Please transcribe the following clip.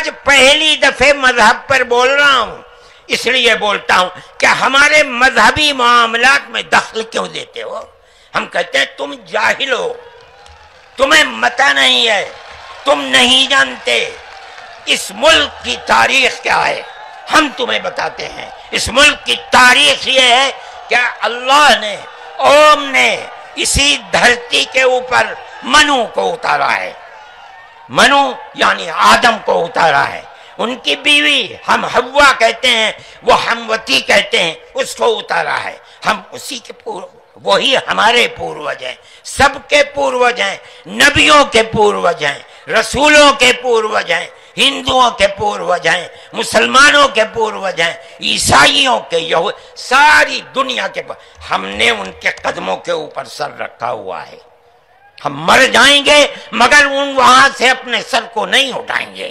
آج پہلی دفعہ مذہب پر بول رہا ہوں، اس لیے بولتا ہوں کہ ہمارے مذہبی معاملات میں دخل کیوں دیتے ہو؟ ہم کہتے ہیں تم جاہل ہو، تمہیں متہ نہیں ہے، تم نہیں جانتے اس ملک کی تاریخ کیا ہے۔ ہم تمہیں بتاتے ہیں اس ملک کی تاریخ یہ ہے کہ اللہ نے، اوم نے اسی دھرتی کے اوپر منو کو اتارا ہے، منو یعنی آدم کو اتارا ہے، ان کی بیوی ہم حوا کہتے ہیں، وہ ہموتی کہتے ہیں، اس کو اتارا ہے۔ ہم اسی کے وہی ہمارے پوروج ہیں، سب کے پوروج ہیں، نبیوں کے پوروج ہیں، رسولوں کے پوروج ہیں، ہندوؤں کے پوروج ہیں، مسلمانوں کے پوروج ہیں، عیسائیوں کے، ساری دنیا کے ہم نے ان کے قدموں کے اوپر سر رکھا ہوا ہے۔ ہم مر جائیں گے مگر وہاں سے اپنے سر کو نہیں اٹھائیں گے۔